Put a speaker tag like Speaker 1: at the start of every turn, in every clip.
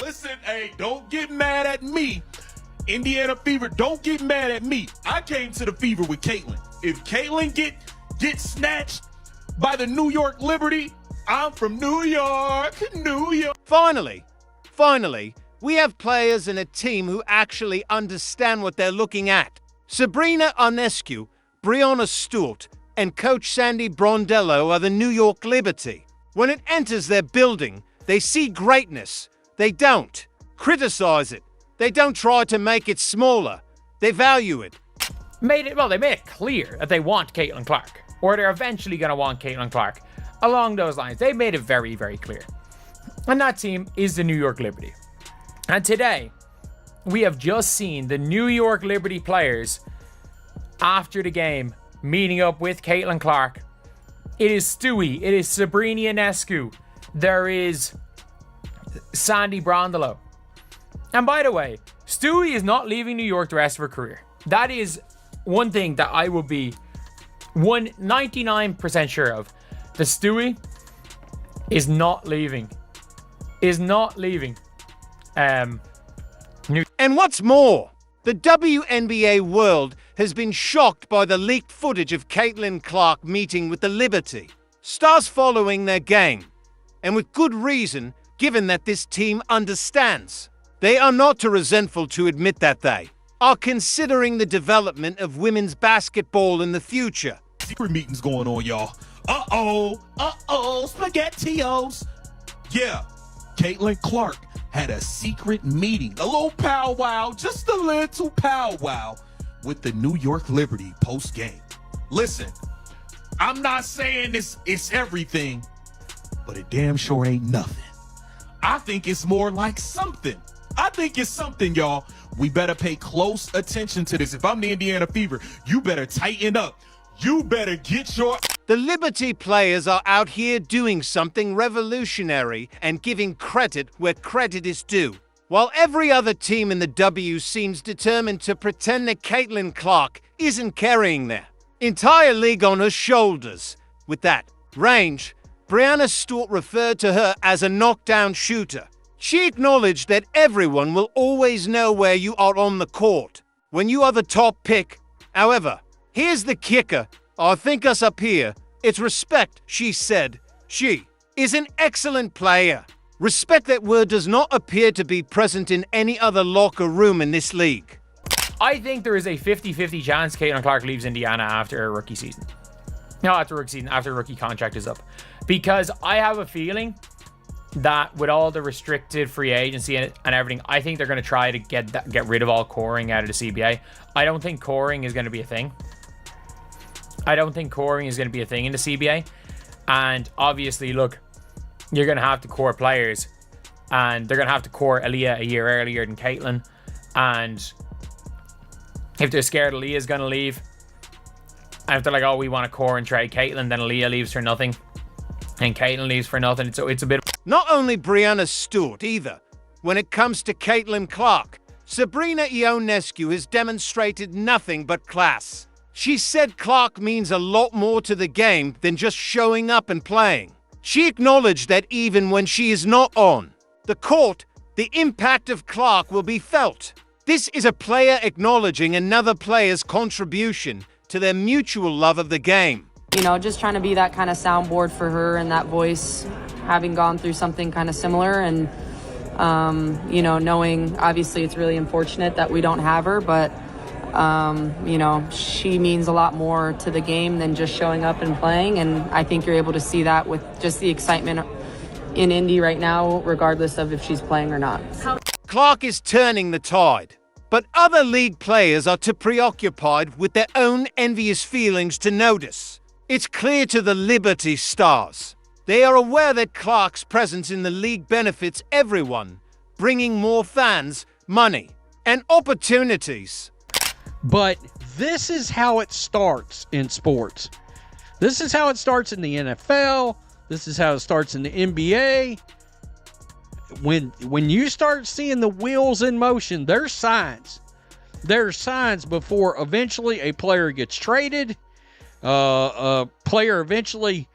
Speaker 1: Listen, hey, don't get mad at me. Indiana Fever, don't get mad at me. I came to the Fever with Caitlin. If Caitlin get snatched by the New York Liberty, I'm from New York, New York.
Speaker 2: Finally, we have players in a team who actually understand what they're looking at. Sabrina Ionescu, Breanna Stewart, and coach Sandy Brondello are the New York Liberty. When it enters their building, they see greatness. They don't criticize it. They don't try to make it smaller. They value it.
Speaker 3: They made it clear that they want Caitlin Clark, or they're eventually going to want Caitlin Clark. Along those lines, they made it very, very clear. And that team is the New York Liberty. And today, we have just seen the New York Liberty players, after the game, meeting up with Caitlin Clark. It is Stewie. It is Sabrina Ionescu. There is Sandy Brondello. And by the way, Stewie is not leaving New York the rest of her career. That is one thing that I will be 99% sure of. The Stewie is not leaving. And
Speaker 2: what's more, the WNBA world has been shocked by the leaked footage of Caitlin Clark meeting with the Liberty. Stars following their game, and with good reason, given that this team understands. They are not too resentful to admit that they are considering the development of women's basketball in the future.
Speaker 1: Secret meetings going on, y'all. Uh-oh, SpaghettiOs. Yeah, Caitlin Clark had a secret meeting, a little powwow, just a little powwow with the New York Liberty post-game. Listen, I'm not saying it's everything, but it damn sure ain't nothing. I think it's more like something. I think it's something, y'all. We better pay close attention to this. If I'm the Indiana Fever, you better tighten up. You better get your...
Speaker 2: The Liberty players are out here doing something revolutionary and giving credit where credit is due. While every other team in the W seems determined to pretend that Caitlin Clark isn't carrying their entire league on her shoulders. With that range, Breanna Stewart referred to her as a knockdown shooter. She acknowledged that everyone will always know where you are on the court, when you are the top pick. However, here's the kicker. I think us up here, it's respect, she said. She is an excellent player. Respect that word does not appear to be present in any other locker room in this league.
Speaker 3: I think there is a 50-50 chance Caitlin Clark leaves Indiana after her rookie season. No, after rookie season, after her rookie contract is up. Because I have a feeling that with all the restricted free agency and everything, I think they're going to try to get rid of all coring out of the CBA. I don't think coring is going to be a thing. in the CBA. And obviously, look, you're going to have to core players. And they're going to have to core Aaliyah a year earlier than Caitlin. And if they're scared Aaliyah's going to leave, and if they're like, oh, we want to core and trade Caitlin, then Aaliyah leaves for nothing. And Caitlin leaves for nothing. So it's a bit...
Speaker 2: Not only Breanna Stewart either. When it comes to Caitlin Clark, Sabrina Ionescu has demonstrated nothing but class. She said Clark means a lot more to the game than just showing up and playing. She acknowledged that even when she is not on the court, the impact of Clark will be felt. This is a player acknowledging another player's contribution to their mutual love of the game.
Speaker 4: You know, just trying to be that kind of soundboard for her and that voice, having gone through something kind of similar and, you know, knowing obviously it's really unfortunate that we don't have her, but, you know, she means a lot more to the game than just showing up and playing. And I think you're able to see that with just the excitement in Indy right now, regardless of if she's playing or not.
Speaker 2: Clark is turning the tide, but other league players are too preoccupied with their own envious feelings to notice. It's clear to the Liberty stars. They are aware that Clark's presence in the league benefits everyone, bringing more fans, money, and opportunities.
Speaker 5: But this is how it starts in sports. This is how it starts in the NFL. This is how it starts in the NBA. When you start seeing the wheels in motion, there's signs. There's signs before eventually a player gets traded. A player eventually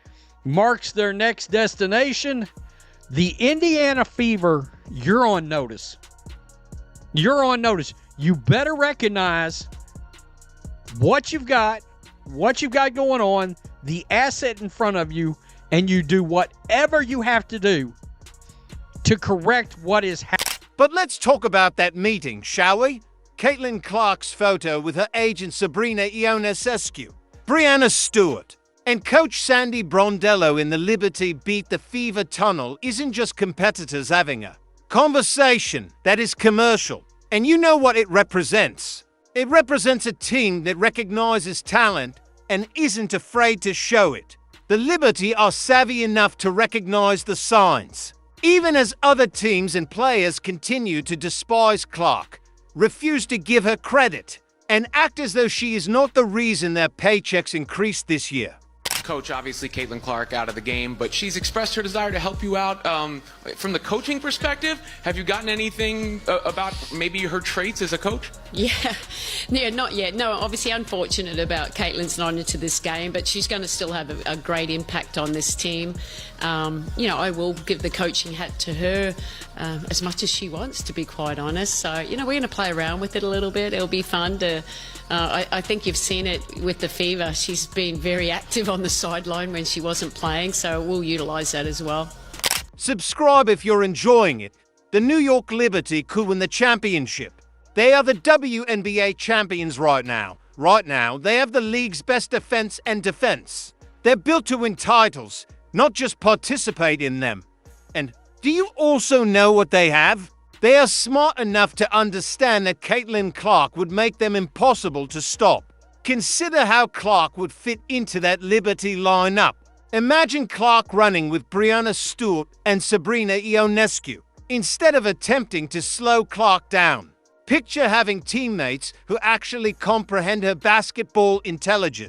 Speaker 5: marks their next destination. The Indiana Fever you're on notice. You're on notice. You better recognize what you've got going on, the asset in front of you, and you do whatever you have to do to correct what is happening.
Speaker 2: But let's talk about that meeting, shall we? Caitlin Clark's photo with her agent Sabrina Ionescu, Breanna Stewart, and coach Sandy Brondello in the Liberty Beat the Fever tunnel isn't just competitors having a conversation that is commercial. And you know what it represents. It represents a team that recognizes talent and isn't afraid to show it. The Liberty are savvy enough to recognize the signs. Even as other teams and players continue to despise Clark, refuse to give her credit, and act as though she is not the reason their paychecks increased this year.
Speaker 6: Coach, obviously Caitlin Clark out of the game, but she's expressed her desire to help you out. From the coaching perspective, have you gotten anything about maybe her traits as a coach?
Speaker 7: Yeah, not yet. No, obviously unfortunate about Caitlin's not into this game, but she's going to still have a great impact on this team. I will give the coaching hat to her as much as she wants, to be quite honest. So, we're going to play around with it a little bit. It'll be fun to... I think you've seen it with the Fever. She's been very active on the sideline when she wasn't playing, so we'll utilise that as well.
Speaker 2: Subscribe if you're enjoying it. The New York Liberty could win the championship. They are the WNBA champions right now. Right now, they have the league's best defense and defense. They're built to win titles, not just participate in them. And do you also know what they have? They are smart enough to understand that Caitlin Clark would make them impossible to stop. Consider how Clark would fit into that Liberty lineup. Imagine Clark running with Breanna Stewart and Sabrina Ionescu, instead of attempting to slow Clark down. Picture having teammates who actually comprehend her basketball intelligence.